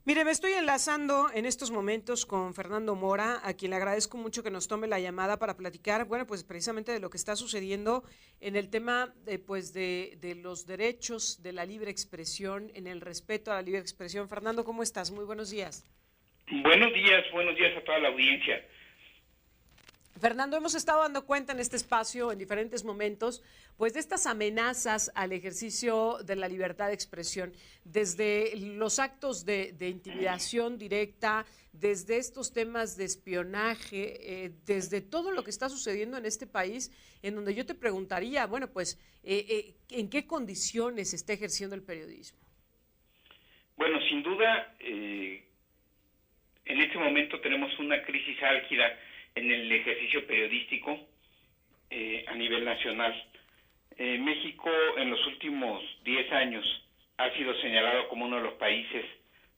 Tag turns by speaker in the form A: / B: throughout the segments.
A: Mire, me estoy enlazando en estos momentos con Fernando Mora, a quien le agradezco mucho que nos tome la llamada para platicar, bueno, pues precisamente de lo que está sucediendo en el tema de los derechos de la libre expresión, en el respeto a la libre expresión. Fernando, ¿cómo estás? Muy buenos días.
B: Buenos días a toda la audiencia.
A: Fernando, hemos estado dando cuenta en este espacio en diferentes momentos, pues de estas amenazas al ejercicio de la libertad de expresión, desde los actos de intimidación directa, desde estos temas de espionaje, desde todo lo que está sucediendo en este país, en donde yo te preguntaría, bueno, pues, ¿en qué condiciones se está ejerciendo el periodismo?
B: Bueno, sin duda, en este momento tenemos una crisis álgida en el ejercicio periodístico a nivel nacional. México en los últimos 10 años ha sido señalado como uno de los países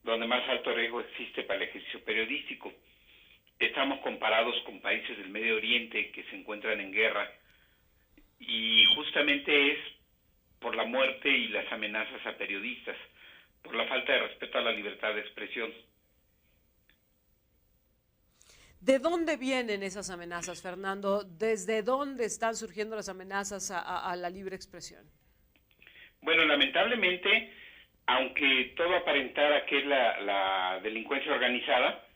B: donde más alto riesgo existe para el ejercicio periodístico. Estamos comparados con países del Medio Oriente que se encuentran en guerra y justamente es por la muerte y las amenazas a periodistas, por la falta de respeto a la libertad de expresión.
A: ¿De dónde vienen esas amenazas, Fernando? ¿Desde dónde están surgiendo las amenazas a la libre expresión?
B: Bueno, lamentablemente, aunque todo aparentara que es la delincuencia organizada,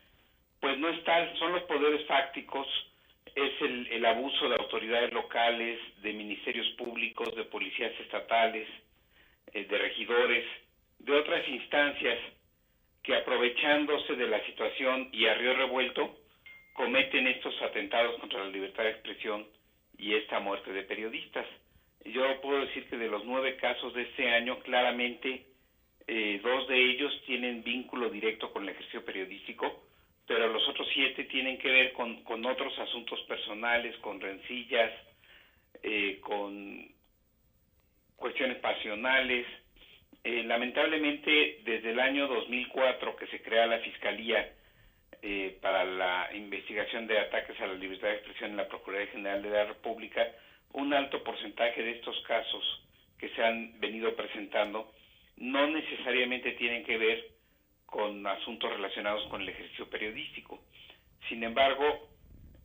B: pues no está, son los poderes fácticos, es el abuso de autoridades locales, de ministerios públicos, de policías estatales, de regidores, de otras instancias que aprovechándose de la situación y a río revuelto, cometen estos atentados contra la libertad de expresión y esta muerte de periodistas. Yo puedo decir que de los 9 casos de este año, claramente 2 de ellos tienen vínculo directo con el ejercicio periodístico, pero los otros 7 tienen que ver con otros asuntos personales, con rencillas, con cuestiones pasionales. Lamentablemente, desde el año 2004 que se crea la Fiscalía para la investigación de ataques a la libertad de expresión en la Procuraduría General de la República, un alto porcentaje de estos casos que se han venido presentando no necesariamente tienen que ver con asuntos relacionados con el ejercicio periodístico. Sin embargo,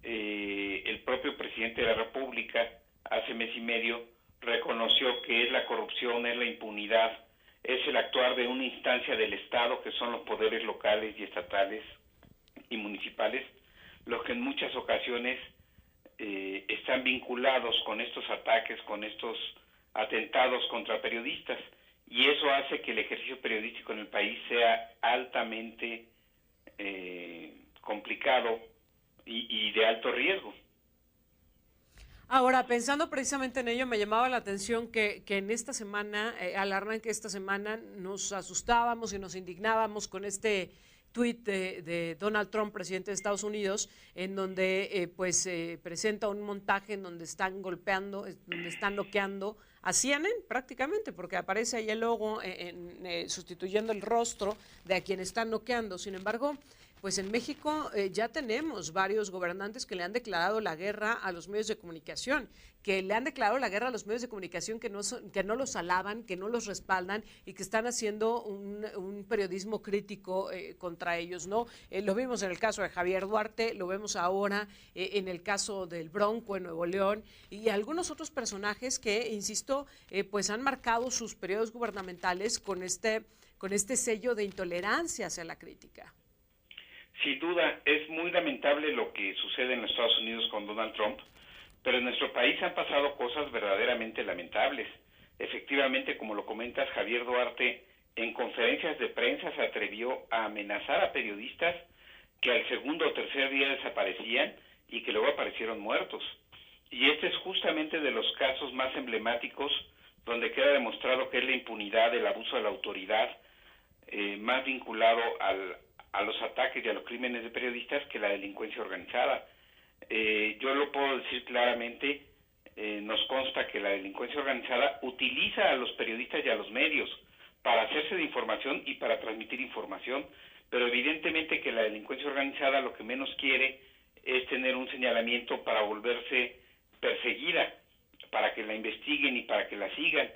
B: el propio presidente de la República hace mes y medio reconoció que es la corrupción, es la impunidad, es el actuar de una instancia del Estado, que son los poderes locales y estatales y municipales, los que en muchas ocasiones están vinculados con estos ataques, con estos atentados contra periodistas, y eso hace que el ejercicio periodístico en el país sea altamente complicado y de alto riesgo.
A: Ahora, pensando precisamente en ello, me llamaba la atención que en esta semana, al arranque de esta semana, nos asustábamos y nos indignábamos con este tuit de Donald Trump, presidente de Estados Unidos, en donde presenta un montaje en donde están golpeando, donde están noqueando a CNN prácticamente, porque aparece ahí el logo sustituyendo el rostro de a quien están noqueando. Sin embargo, pues en México ya tenemos varios gobernantes que le han declarado la guerra a los medios de comunicación, que le han declarado la guerra a los medios de comunicación que no los alaban, que no los respaldan y que están haciendo un periodismo crítico contra ellos, ¿no? Lo vimos en el caso de Javier Duarte, lo vemos ahora en el caso del Bronco en Nuevo León y algunos otros personajes que, insisto, pues han marcado sus periodos gubernamentales con este sello de intolerancia hacia la crítica.
B: Sin duda, es muy lamentable lo que sucede en los Estados Unidos con Donald Trump, pero en nuestro país han pasado cosas verdaderamente lamentables. Efectivamente, como lo comentas, Javier Duarte en conferencias de prensa se atrevió a amenazar a periodistas que al segundo o tercer día desaparecían y que luego aparecieron muertos. Y este es justamente de los casos más emblemáticos donde queda demostrado que es la impunidad, el abuso de la autoridad, más vinculado a los ataques y a los crímenes de periodistas que la delincuencia organizada. Yo lo puedo decir claramente, nos consta que la delincuencia organizada utiliza a los periodistas y a los medios para hacerse de información y para transmitir información, pero evidentemente que la delincuencia organizada lo que menos quiere es tener un señalamiento para volverse perseguida, para que la investiguen y para que la sigan.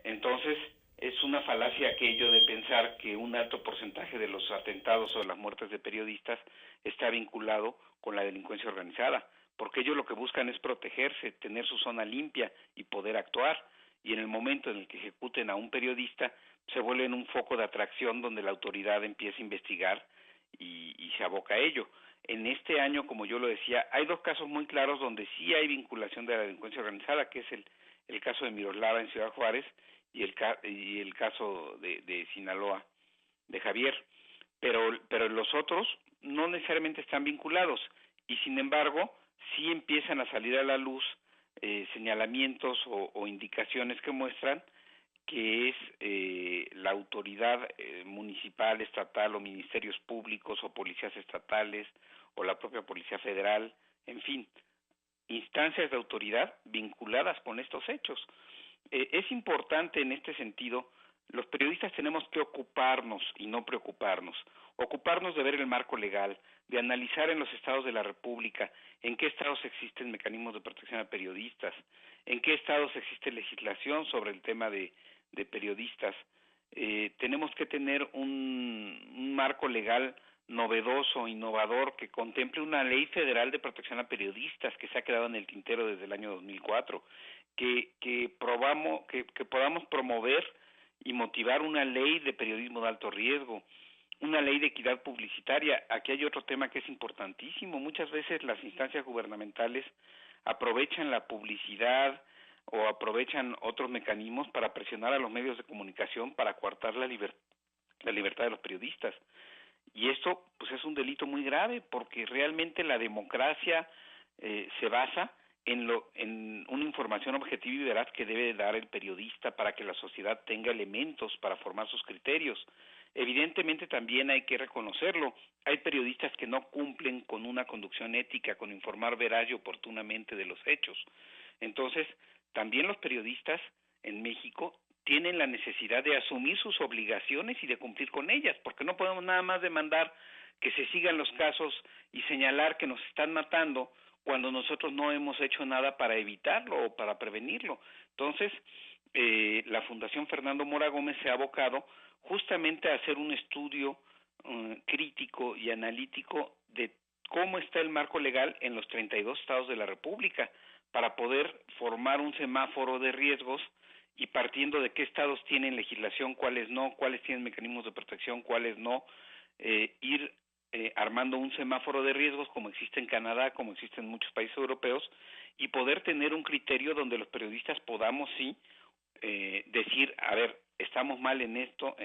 B: Entonces, es una falacia aquello de pensar que un alto porcentaje de los atentados o las muertes de periodistas está vinculado con la delincuencia organizada, porque ellos lo que buscan es protegerse, tener su zona limpia y poder actuar, y en el momento en el que ejecuten a un periodista se vuelven un foco de atracción donde la autoridad empieza a investigar y se aboca a ello. En este año, como yo lo decía, hay dos casos muy claros donde sí hay vinculación de la delincuencia organizada, que es el caso de Miroslava en Ciudad Juárez y el caso de Sinaloa, de Javier, pero los otros no necesariamente están vinculados y sin embargo sí empiezan a salir a la luz señalamientos o indicaciones que muestran que es la autoridad municipal, estatal o ministerios públicos o policías estatales o la propia Policía Federal, en fin, instancias de autoridad vinculadas con estos hechos. Es importante en este sentido, los periodistas tenemos que ocuparnos y no preocuparnos, ocuparnos de ver el marco legal, de analizar en los estados de la República en qué estados existen mecanismos de protección a periodistas, en qué estados existe legislación sobre el tema de periodistas. Tenemos que tener un marco legal novedoso, innovador, que contemple una ley federal de protección a periodistas que se ha quedado en el tintero desde el año 2004, que podamos promover y motivar una ley de periodismo de alto riesgo, una ley de equidad publicitaria. Aquí hay otro tema que es importantísimo. Muchas veces las instancias gubernamentales aprovechan la publicidad o aprovechan otros mecanismos para presionar a los medios de comunicación para coartar la libertad de los periodistas. Y esto pues es un delito muy grave porque realmente la democracia se basa en una información objetiva y veraz que debe dar el periodista para que la sociedad tenga elementos para formar sus criterios. Evidentemente también hay que reconocerlo, hay periodistas que no cumplen con una conducción ética, con informar veraz y oportunamente de los hechos. Entonces, también los periodistas en México tienen la necesidad de asumir sus obligaciones y de cumplir con ellas, porque no podemos nada más demandar que se sigan los casos y señalar que nos están matando cuando nosotros no hemos hecho nada para evitarlo o para prevenirlo. Entonces, la Fundación Fernando Mora Gómez se ha abocado justamente a hacer un estudio crítico y analítico de cómo está el marco legal en los 32 estados de la República para poder formar un semáforo de riesgos y partiendo de qué estados tienen legislación, cuáles no, cuáles tienen mecanismos de protección, cuáles no, ir armando un semáforo de riesgos como existe en Canadá, como existe en muchos países europeos, y poder tener un criterio donde los periodistas podamos sí decir, a ver, estamos mal en esto,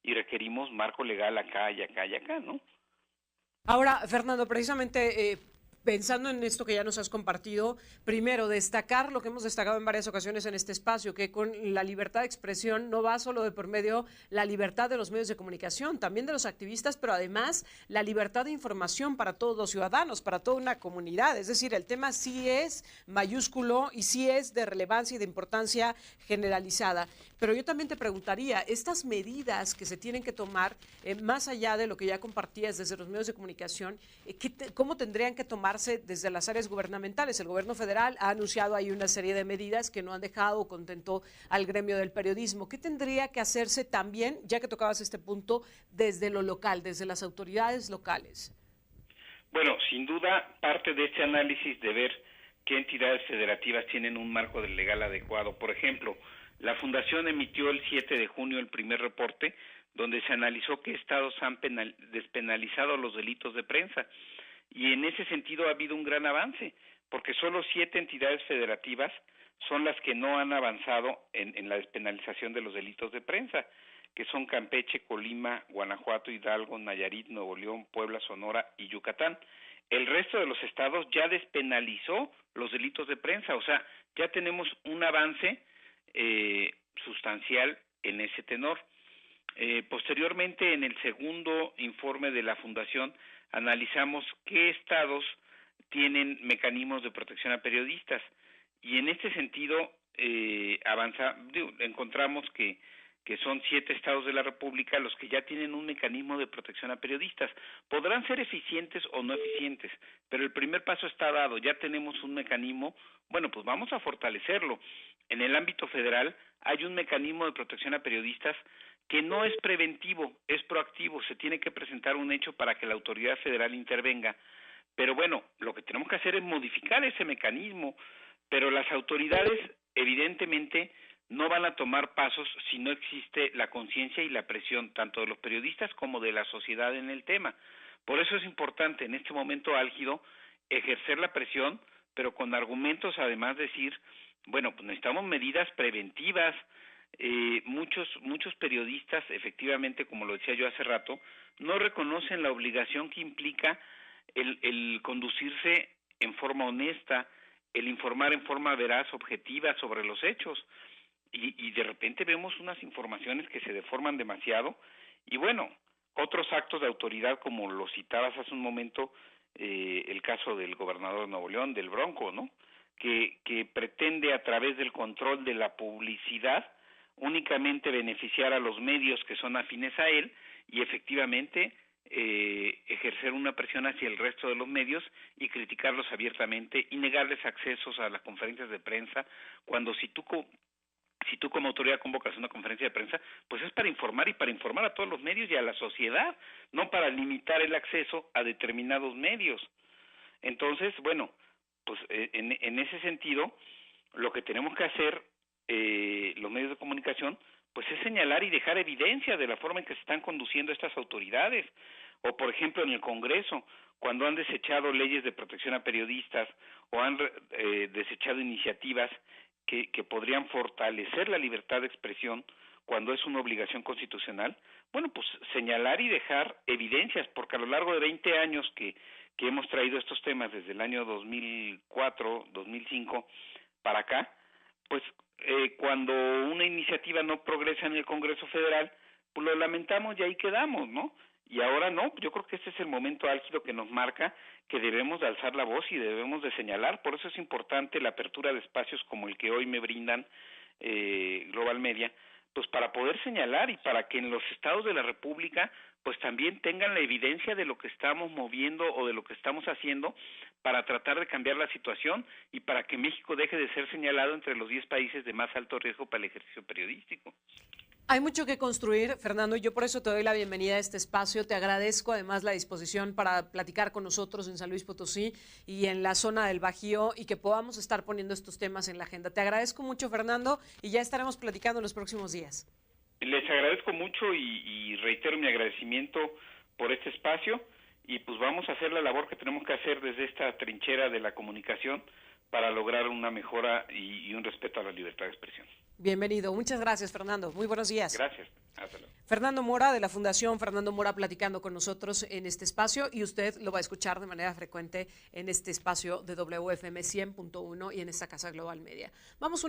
B: y requerimos marco legal acá y acá y acá, ¿no?
A: Ahora, Fernando, precisamente pensando en esto que ya nos has compartido, primero, destacar lo que hemos destacado en varias ocasiones en este espacio, que con la libertad de expresión no va solo de por medio la libertad de los medios de comunicación, también de los activistas, pero además la libertad de información para todos los ciudadanos, para toda una comunidad. Es decir, el tema sí es mayúsculo y sí es de relevancia y de importancia generalizada. Pero yo también te preguntaría, estas medidas que se tienen que tomar, más allá de lo que ya compartías desde los medios de comunicación, ¿cómo tendrían que tomarse desde las áreas gubernamentales? El gobierno federal ha anunciado ahí una serie de medidas que no han dejado contento al gremio del periodismo. ¿Qué tendría que hacerse también, ya que tocabas este punto, desde lo local, desde las autoridades locales?
B: Bueno, sin duda, parte de este análisis de ver qué entidades federativas tienen un marco legal adecuado. Por ejemplo, la Fundación emitió el 7 de junio el primer reporte donde se analizó qué estados han despenalizado los delitos de prensa. Y en ese sentido ha habido un gran avance, porque solo 7 entidades federativas son las que no han avanzado en la despenalización de los delitos de prensa, que son Campeche, Colima, Guanajuato, Hidalgo, Nayarit, Nuevo León, Puebla, Sonora y Yucatán. El resto de los estados ya despenalizó los delitos de prensa, o sea, ya tenemos un avance sustancial en ese tenor. Posteriormente, en el segundo informe de la Fundación, analizamos qué estados tienen mecanismos de protección a periodistas y en este sentido encontramos que que son 7 estados de la República los que ya tienen un mecanismo de protección a periodistas. Podrán ser eficientes o no eficientes, pero el primer paso está dado, ya tenemos un mecanismo, bueno, pues vamos a fortalecerlo. En el ámbito federal hay un mecanismo de protección a periodistas que no es preventivo, es proactivo, se tiene que presentar un hecho para que la autoridad federal intervenga. Pero bueno, lo que tenemos que hacer es modificar ese mecanismo, pero las autoridades evidentemente no van a tomar pasos si no existe la conciencia y la presión tanto de los periodistas como de la sociedad en el tema. Por eso es importante en este momento álgido ejercer la presión, pero con argumentos, además decir, bueno, pues necesitamos medidas preventivas. Muchos periodistas, efectivamente, como lo decía yo hace rato, no reconocen la obligación que implica el conducirse en forma honesta, el informar en forma veraz, objetiva sobre los hechos, y de repente vemos unas informaciones que se deforman demasiado, y bueno, otros actos de autoridad, como lo citabas hace un momento, el caso del gobernador de Nuevo León, del Bronco, ¿no?, que pretende a través del control de la publicidad únicamente beneficiar a los medios que son afines a él y efectivamente ejercer una presión hacia el resto de los medios y criticarlos abiertamente y negarles accesos a las conferencias de prensa, cuando si tú como autoridad convocas una conferencia de prensa, pues es para informar y para informar a todos los medios y a la sociedad, no para limitar el acceso a determinados medios. Entonces, bueno, pues en ese sentido, lo que tenemos que hacer los medios de comunicación, pues es señalar y dejar evidencia de la forma en que se están conduciendo estas autoridades. O, por ejemplo, en el Congreso, cuando han desechado leyes de protección a periodistas o han desechado iniciativas que podrían fortalecer la libertad de expresión cuando es una obligación constitucional, bueno, pues señalar y dejar evidencias, porque a lo largo de 20 años que hemos traído estos temas desde el año 2004, 2005 para acá, pues cuando una iniciativa no progresa en el Congreso Federal, pues lo lamentamos y ahí quedamos, ¿no? Y ahora no, yo creo que este es el momento álgido que nos marca que debemos de alzar la voz y debemos de señalar. Por eso es importante la apertura de espacios como el que hoy me brindan Global Media, pues para poder señalar y para que en los estados de la República pues también tengan la evidencia de lo que estamos moviendo o de lo que estamos haciendo para tratar de cambiar la situación y para que México deje de ser señalado entre los 10 países de más alto riesgo para el ejercicio periodístico.
A: Hay mucho que construir, Fernando, y yo por eso te doy la bienvenida a este espacio. Te agradezco además la disposición para platicar con nosotros en San Luis Potosí y en la zona del Bajío y que podamos estar poniendo estos temas en la agenda. Te agradezco mucho, Fernando, y ya estaremos platicando en los próximos días.
B: Les agradezco mucho y reitero mi agradecimiento por este espacio y pues vamos a hacer la labor que tenemos que hacer desde esta trinchera de la comunicación para lograr una mejora y un respeto a la libertad de expresión.
A: Bienvenido. Muchas gracias, Fernando. Muy buenos días.
B: Gracias. Hasta luego.
A: Fernando Mora, de la Fundación Fernando Mora, platicando con nosotros en este espacio, y usted lo va a escuchar de manera frecuente en este espacio de WFM 100.1 y en esta Casa Global Media. Vamos una